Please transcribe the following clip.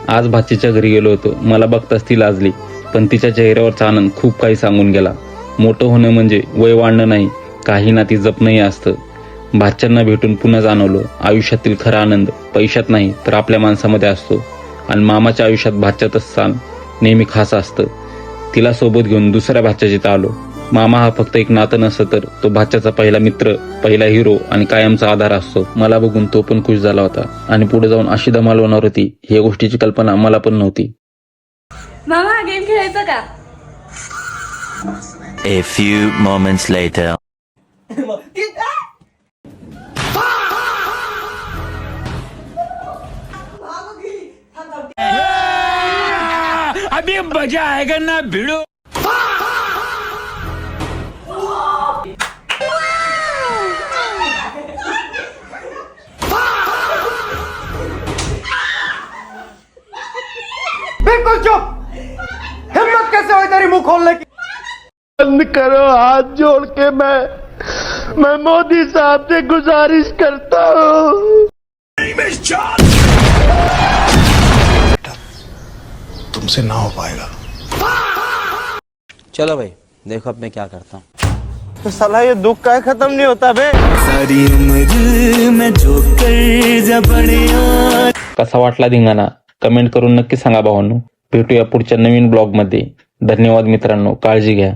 आज भाचीच्या घरी गेलो होतो. मला बघताच ती लाजली, पण तिच्या चेहऱ्यावरचा आनंद खूप काही सांगून गेला. मोठं होणं म्हणजे वय वाढणं नाही, काही नाती जपणंही असतं. भाच्यांना भेटून पुन्हा जाणवलं, आयुष्यातील खरा आनंद पैशात नाही तर आपल्या माणसामध्ये असतो. आणि मामाच्या आयुष्यात भाच्याचं स्थान नेहमी खास असतं. तिला सोबत घेऊन दुसऱ्या भाच्याच्या इथं आलो. मामा हा फक्त एक नातं नसतं, तर तो भाच्याचा पहिला मित्र, पहिला हिरो आणि कायमचा आधार असतो. मला बघून तो पण खुश झाला होता आणि पुढे जाऊन अशी धमाल होणार होती, या गोष्टीची कल्पना मला पण नव्हती. मामा गेम खेळायचा का? A few moments later. अभी मजा आएगा ना भिड़ो. बिल्कुल चुप। हिम्मत कैसे हुई तेरी मुंह खोलने की? बंद करो हाथ जोड़ के मैं मोदी साहब से गुजारिश करता हूँ। तुमसे ना हो पाएगा। चलो भाई देखो अब मैं क्या करता हूँ। तो साला ये दुख का खत्म नहीं होता बे। सारी उम्र में जो कर्जा बढ़िया. कसा वाटला धिंगाणा कमेंट करून नक्की सांगा भावांनो. भेटूया पुढच्या नवीन ब्लॉगमध्ये. धन्यवाद मित्रांनो, काळजी घ्या.